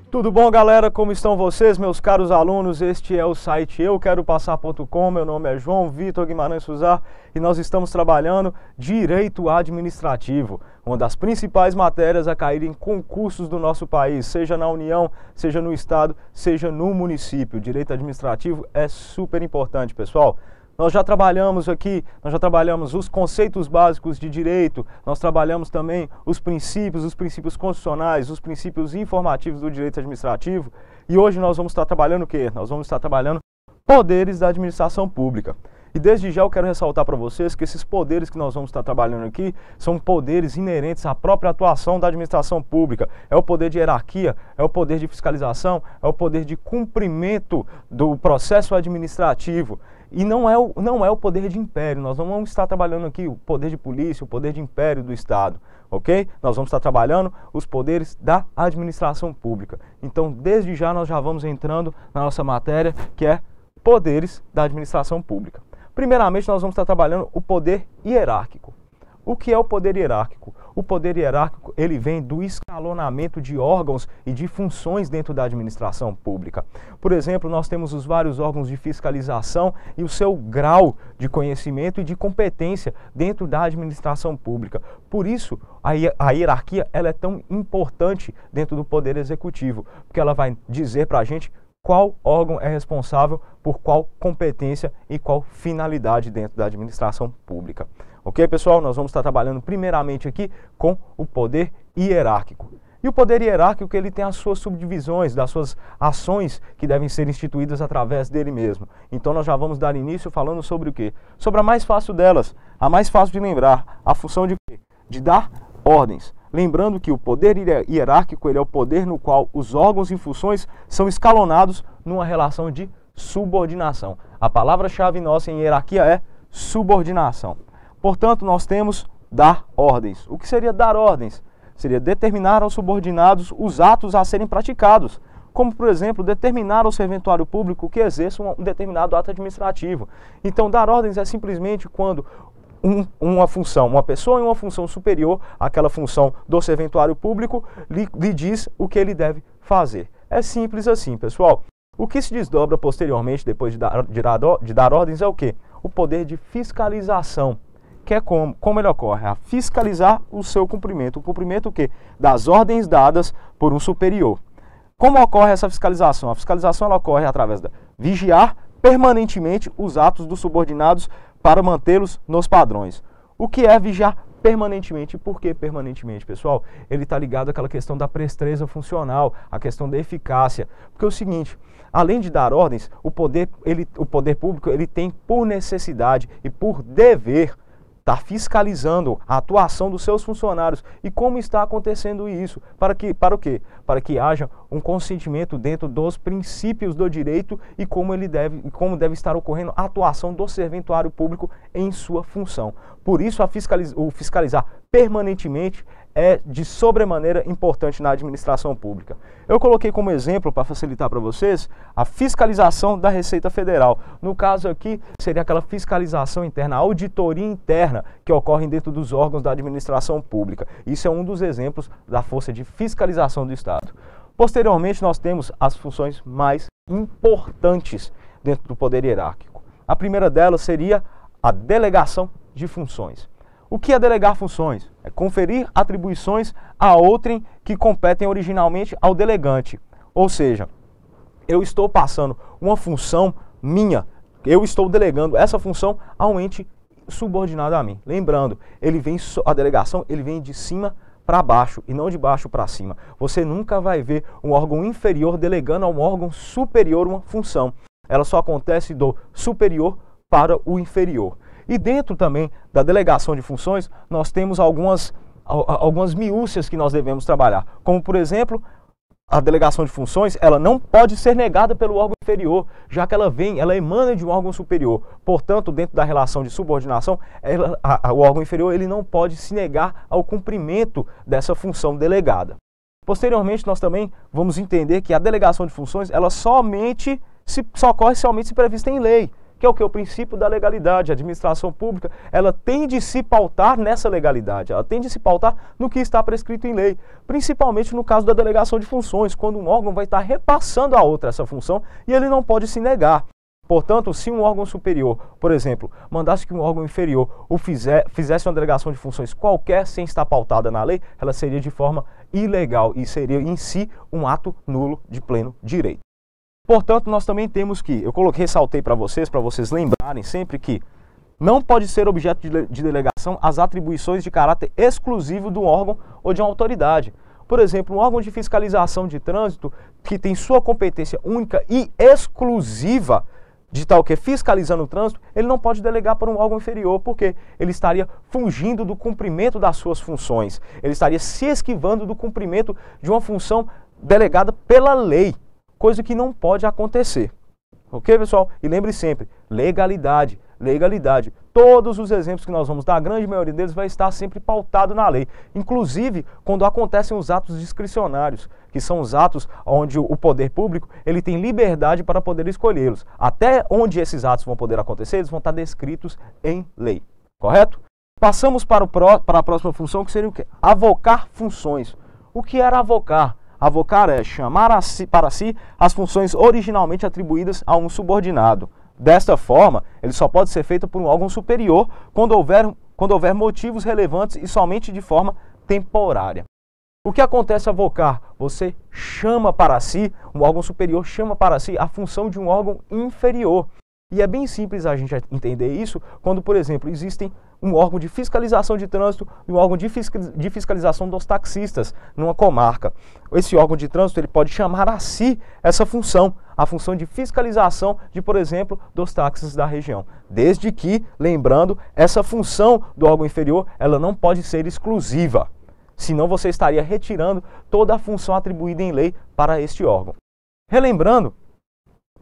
Tudo bom, galera? Como estão vocês, meus caros alunos? Este é o site euqueropassar.com. Meu nome é João Vitor Guimarães Suzar e nós estamos trabalhando Direito Administrativo, uma das principais matérias a cair em concursos do nosso país, seja na União, seja no Estado, seja no município. Direito Administrativo é super importante, pessoal. Nós já trabalhamos aqui, os conceitos básicos de direito, nós trabalhamos também os princípios constitucionais, os princípios informativos do direito administrativo. E hoje nós vamos estar trabalhando o quê? Nós vamos estar trabalhando poderes da administração pública. E desde já eu quero ressaltar para vocês que esses poderes que nós vamos estar trabalhando aqui são poderes inerentes à própria atuação da administração pública. É o poder de hierarquia, é o poder de fiscalização, é o poder de cumprimento do processo administrativo. E não é o poder de império. Nós não vamos estar trabalhando aqui o poder de polícia, o poder de império do Estado, ok? Nós vamos estar trabalhando os poderes da administração pública. Então, desde já nós já vamos entrando na nossa matéria, que é poderes da administração pública. Primeiramente, nós vamos estar trabalhando o poder hierárquico. O que é o poder hierárquico? O poder hierárquico, ele vem do escalonamento de órgãos e de funções dentro da administração pública. Por exemplo, nós temos os vários órgãos de fiscalização e o seu grau de conhecimento e de competência dentro da administração pública. Por isso, a hierarquia ela é tão importante dentro do poder executivo, porque ela vai dizer para a gente qual órgão é responsável por qual competência e qual finalidade dentro da administração pública. Ok, pessoal? Nós vamos estar trabalhando primeiramente aqui com o poder hierárquico. E o poder hierárquico ele tem as suas subdivisões, das suas ações que devem ser instituídas através dele mesmo. Então nós já vamos dar início falando sobre o quê? Sobre a mais fácil delas, a mais fácil de lembrar, a função de quê? De dar ordens. Lembrando que o poder hierárquico ele é o poder no qual os órgãos e funções são escalonados numa relação de subordinação. A palavra-chave nossa em hierarquia é subordinação. Portanto, nós temos dar ordens. O que seria dar ordens? Seria determinar aos subordinados os atos a serem praticados, como, por exemplo, determinar ao serventuário público que exerça um determinado ato administrativo. Então, dar ordens é simplesmente quando uma pessoa em uma função superior àquela função do serventuário público lhe diz o que ele deve fazer. É simples assim, pessoal. O que se desdobra posteriormente, depois de dar ordens, é o quê? O poder de fiscalização. Que é como ele ocorre? A fiscalizar o seu cumprimento. O cumprimento o quê? Das ordens dadas por um superior. Como ocorre essa fiscalização? A fiscalização ela ocorre através de vigiar permanentemente os atos dos subordinados para mantê-los nos padrões. O que é vigiar permanentemente? Por que permanentemente, pessoal? Ele está ligado àquela questão da presteza funcional, a questão da eficácia. Porque é o seguinte, além de dar ordens, o poder público ele tem por necessidade e por dever estar fiscalizando a atuação dos seus funcionários. E como está acontecendo isso? Para o quê? Para que haja um consentimento dentro dos princípios do direito e como deve estar ocorrendo a atuação do serventuário público em sua função. Por isso, o fiscalizar permanentemente é de sobremaneira importante na administração pública. Eu coloquei como exemplo, para facilitar para vocês, a fiscalização da Receita Federal. No caso aqui, seria aquela fiscalização interna, a auditoria interna que ocorre dentro dos órgãos da administração pública. Isso é um dos exemplos da força de fiscalização do Estado. Posteriormente, nós temos as funções mais importantes dentro do poder hierárquico. A primeira delas seria a delegação de funções. O que é delegar funções? É conferir atribuições a outrem que competem originalmente ao delegante. Ou seja, eu estou passando uma função minha, eu estou delegando essa função a um ente subordinado a mim. Lembrando, a delegação ele vem de cima para baixo e não de baixo para cima. Você nunca vai ver um órgão inferior delegando a um órgão superior uma função. Ela só acontece do superior para o inferior. E dentro também da delegação de funções, nós temos algumas minúcias que nós devemos trabalhar. Como, por exemplo, a delegação de funções, ela não pode ser negada pelo órgão inferior, já que ela emana de um órgão superior. Portanto, dentro da relação de subordinação, o órgão inferior ele não pode se negar ao cumprimento dessa função delegada. Posteriormente, nós também vamos entender que a delegação de funções, ela só ocorre somente se prevista em lei. que é o que? O princípio da legalidade. A administração pública, ela tem de se pautar nessa legalidade, ela tem de se pautar no que está prescrito em lei, principalmente no caso da delegação de funções, quando um órgão vai estar repassando a outra essa função e ele não pode se negar. Portanto, se um órgão superior, por exemplo, mandasse que um órgão inferior fizesse uma delegação de funções qualquer sem estar pautada na lei, ela seria de forma ilegal e seria em si um ato nulo de pleno direito. Portanto, nós também temos que, ressaltei para vocês lembrarem sempre que não pode ser objeto de delegação as atribuições de caráter exclusivo do órgão ou de uma autoridade. Por exemplo, um órgão de fiscalização de trânsito que tem sua competência única e exclusiva de tal que fiscalizando o trânsito, ele não pode delegar para um órgão inferior, porque ele estaria fugindo do cumprimento das suas funções, ele estaria se esquivando do cumprimento de uma função delegada pela lei, coisa que não pode acontecer. Ok, pessoal? E lembre sempre, legalidade, legalidade. Todos os exemplos que nós vamos dar, a grande maioria deles vai estar sempre pautado na lei. Inclusive, quando acontecem os atos discricionários, que são os atos onde o poder público ele tem liberdade para poder escolhê-los. Até onde esses atos vão poder acontecer, eles vão estar descritos em lei. Correto? Passamos para a próxima função, que seria o quê? Avocar funções. O que era avocar? Avocar é chamar para si as funções originalmente atribuídas a um subordinado. Desta forma, ele só pode ser feito por um órgão superior quando houver motivos relevantes e somente de forma temporária. O que acontece avocar? Você chama para si, um órgão superior chama para si a função de um órgão inferior. E é bem simples a gente entender isso quando, por exemplo, existem um órgão de fiscalização de trânsito e um órgão de fiscalização dos taxistas numa comarca. Esse órgão de trânsito ele pode chamar a si essa função, a função de fiscalização de, por exemplo, dos táxis da região. Desde que, lembrando, essa função do órgão inferior, ela não pode ser exclusiva. Senão você estaria retirando toda a função atribuída em lei para este órgão. Relembrando,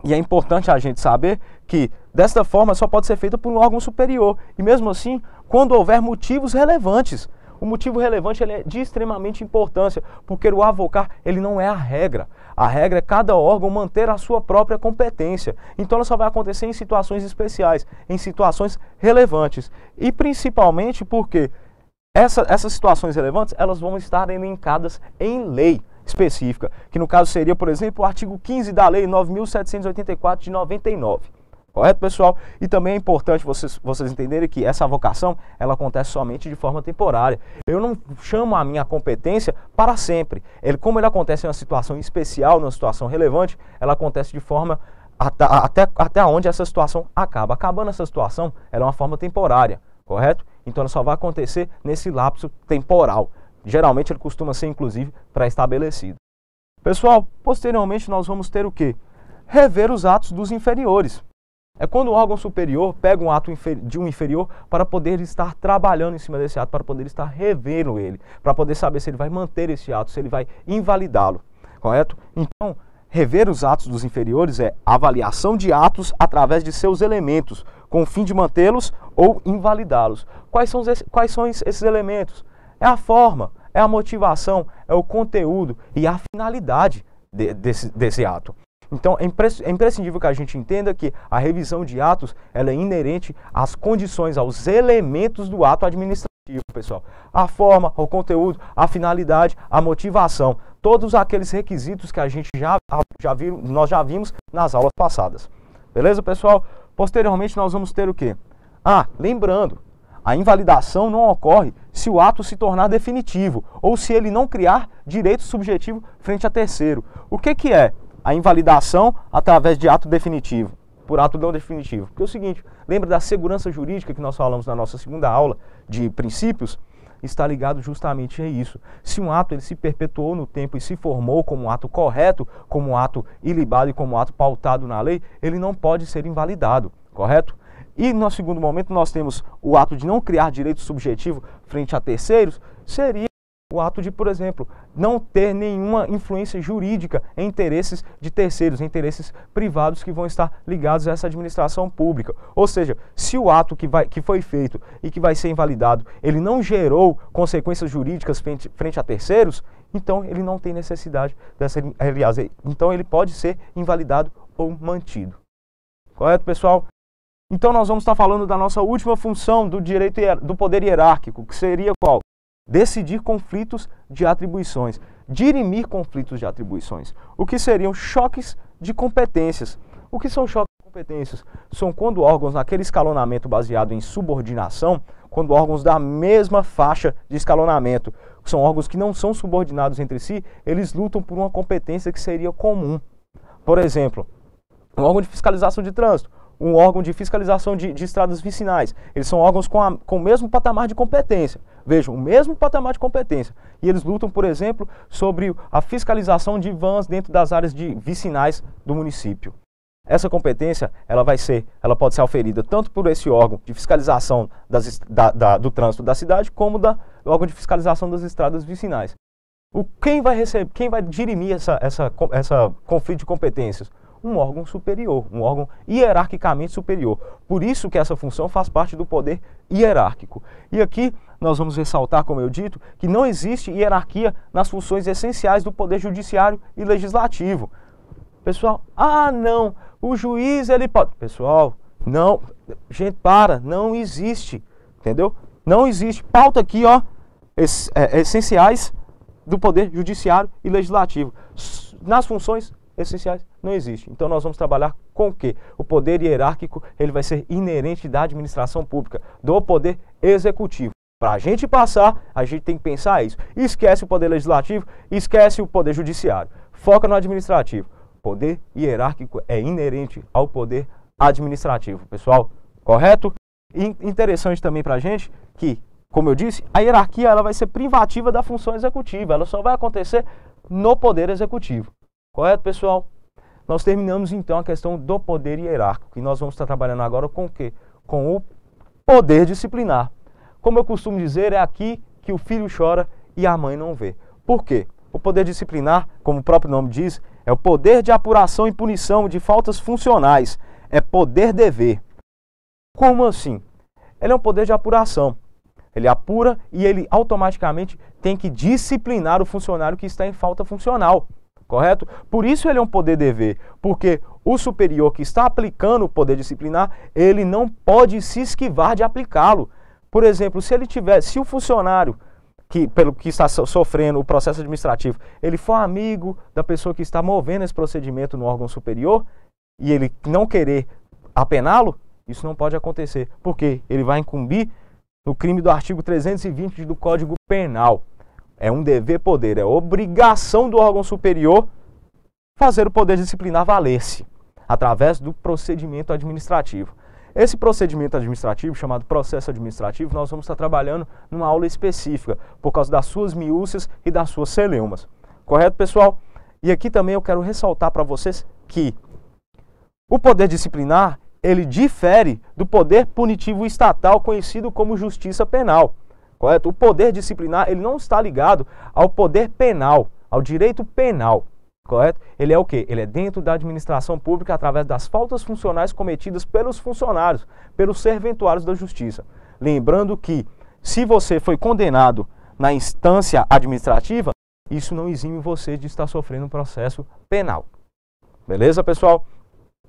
e é importante a gente saber que desta forma só pode ser feita por um órgão superior. E mesmo assim, quando houver motivos relevantes. O motivo relevante ele é de extremamente importância, porque o avocar ele não é a regra. A regra é cada órgão manter a sua própria competência. Então ela só vai acontecer em situações especiais, em situações relevantes. E principalmente porque essas situações relevantes elas vão estar elencadas em lei específica, que no caso seria, por exemplo, o artigo 15 da Lei 9.784 de 99. Correto, pessoal? E também é importante vocês entenderem que essa avocação, ela acontece somente de forma temporária. Eu não chamo a minha competência para sempre. Como ele acontece em uma situação especial, numa situação relevante, ela acontece de forma até onde essa situação acaba. Acabando essa situação, ela é uma forma temporária, correto? Então ela só vai acontecer nesse lapso temporal. Geralmente ele costuma ser, inclusive, pré-estabelecido. Pessoal, posteriormente nós vamos ter o quê? Rever os atos dos inferiores. É quando o órgão superior pega um ato de um inferior para poder estar trabalhando em cima desse ato, para poder estar revendo ele, para poder saber se ele vai manter esse ato, se ele vai invalidá-lo, correto? Então, rever os atos dos inferiores é avaliação de atos através de seus elementos, com o fim de mantê-los ou invalidá-los. Quais são esses elementos? É a forma, é a motivação, é o conteúdo e a finalidade desse ato. Então é imprescindível que a gente entenda que a revisão de atos ela é inerente às condições, aos elementos do ato administrativo, pessoal. A forma, o conteúdo, a finalidade, a motivação, todos aqueles requisitos que a gente nós já vimos nas aulas passadas. Beleza, pessoal? Posteriormente nós vamos ter o quê? Lembrando, a invalidação não ocorre se o ato se tornar definitivo ou se ele não criar direito subjetivo frente a terceiro. O que é a invalidação através de ato definitivo, por ato não definitivo? Porque é o seguinte, lembra da segurança jurídica que nós falamos na nossa segunda aula de princípios? Está ligado justamente a isso. Se um ato ele se perpetuou no tempo e se formou como um ato correto, como um ato ilibado e como um ato pautado na lei, ele não pode ser invalidado, correto? E no segundo momento nós temos o ato de não criar direito subjetivo frente a terceiros, seria o ato de, por exemplo, não ter nenhuma influência jurídica em interesses de terceiros, em interesses privados que vão estar ligados a essa administração pública. Ou seja, se o ato que foi feito e que vai ser invalidado, ele não gerou consequências jurídicas frente a terceiros, então ele não tem necessidade dessa, aliás, então ele pode ser invalidado ou mantido. Correto, pessoal? Então nós vamos estar falando da nossa última função do direito do poder hierárquico, que seria qual? Decidir conflitos de atribuições, dirimir conflitos de atribuições. O que seriam choques de competências? O que são choques de competências? São quando órgãos, naquele escalonamento baseado em subordinação, quando órgãos da mesma faixa de escalonamento, são órgãos que não são subordinados entre si, eles lutam por uma competência que seria comum. Por exemplo, um órgão de fiscalização de trânsito, um órgão de fiscalização de estradas vicinais. Eles são órgãos com o mesmo patamar de competência. Vejam, o mesmo patamar de competência. E eles lutam, por exemplo, sobre a fiscalização de vans dentro das áreas vicinais do município. Essa competência, ela pode ser auferida tanto por esse órgão de fiscalização do trânsito da cidade, como do órgão de fiscalização das estradas vicinais. Quem vai dirimir essa conflito de competências? Um órgão superior, um órgão hierarquicamente superior. Por isso que essa função faz parte do poder hierárquico. E aqui nós vamos ressaltar, como eu dito, que não existe hierarquia nas funções essenciais do poder judiciário e legislativo. Pessoal, não, o juiz ele pode... Pessoal, não, gente, não existe, entendeu? Não existe. Pauta aqui, ó, essenciais do poder judiciário e legislativo. Nas funções essenciais não existe. Então nós vamos trabalhar com o quê? O poder hierárquico, ele vai ser inerente da administração pública, do poder executivo. Para a gente passar, a gente tem que pensar isso. Esquece o poder legislativo, esquece o poder judiciário. Foca no administrativo. O poder hierárquico é inerente ao poder administrativo, pessoal. Correto? E interessante também para a gente que, como eu disse, a hierarquia ela vai ser privativa da função executiva. Ela só vai acontecer no poder executivo. Correto, pessoal? Nós terminamos então a questão do poder hierárquico e nós vamos estar trabalhando agora com o quê? Com o poder disciplinar. Como eu costumo dizer, é aqui que o filho chora e a mãe não vê. Por quê? O poder disciplinar, como o próprio nome diz, é o poder de apuração e punição de faltas funcionais. É poder-dever. Como assim? Ele é um poder de apuração. Ele apura e ele automaticamente tem que disciplinar o funcionário que está em falta funcional. Correto? Por isso ele é um poder-dever, porque o superior que está aplicando o poder disciplinar, ele não pode se esquivar de aplicá-lo. Por exemplo, se o funcionário pelo que está sofrendo o processo administrativo, ele for amigo da pessoa que está movendo esse procedimento no órgão superior e ele não querer apená-lo, isso não pode acontecer, porque ele vai incumbir no crime do artigo 320 do Código Penal. É um dever-poder, é obrigação do órgão superior fazer o poder disciplinar valer-se através do procedimento administrativo. Esse procedimento administrativo, chamado processo administrativo, nós vamos estar trabalhando numa aula específica, por causa das suas miúcias e das suas celeumas. Correto, pessoal? E aqui também eu quero ressaltar para vocês que o poder disciplinar, ele difere do poder punitivo estatal conhecido como justiça penal. Correto? O poder disciplinar, ele não está ligado ao poder penal, ao direito penal. Correto? Ele é o quê? Ele é dentro da administração pública através das faltas funcionais cometidas pelos funcionários, pelos serventuários da justiça. Lembrando que, se você foi condenado na instância administrativa, isso não exime você de estar sofrendo um processo penal. Beleza, pessoal?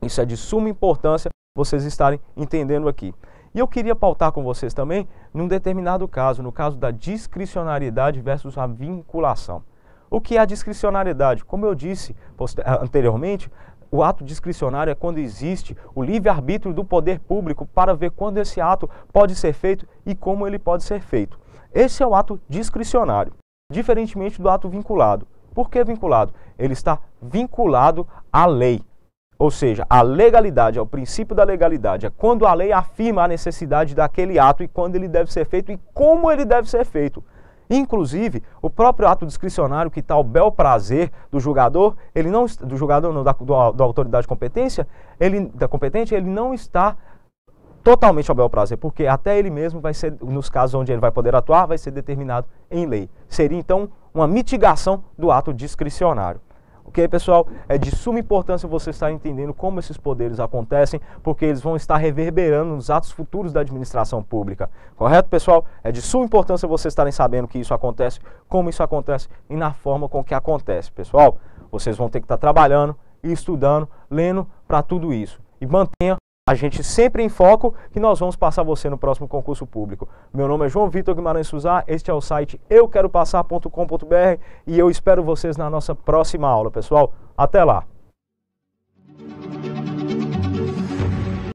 Isso é de suma importância vocês estarem entendendo aqui. E eu queria pautar com vocês também num determinado caso, no caso da discricionariedade versus a vinculação. O que é a discricionariedade? Como eu disse anteriormente, o ato discricionário é quando existe o livre-arbítrio do poder público para ver quando esse ato pode ser feito e como ele pode ser feito. Esse é o ato discricionário, diferentemente do ato vinculado. Por que vinculado? Ele está vinculado à lei. Ou seja, a legalidade, é o princípio da legalidade, é quando a lei afirma a necessidade daquele ato e quando ele deve ser feito e como ele deve ser feito. Inclusive, o próprio ato discricionário que está ao bel prazer do julgador, da autoridade competente, ele não está totalmente ao bel prazer, porque até ele mesmo vai ser, nos casos onde ele vai poder atuar, vai ser determinado em lei. Seria então uma mitigação do ato discricionário. Ok, pessoal? É de suma importância você estar entendendo como esses poderes acontecem, porque eles vão estar reverberando nos atos futuros da administração pública. Correto, pessoal? É de suma importância vocês estarem sabendo que isso acontece, como isso acontece e na forma com que acontece. Pessoal, vocês vão ter que estar trabalhando, estudando, lendo para tudo isso. E mantenha a gente sempre em foco, que nós vamos passar você no próximo concurso público. Meu nome é João Vitor Guimarães Suzar, este é o site euqueropassar.com.br e eu espero vocês na nossa próxima aula, pessoal. Até lá!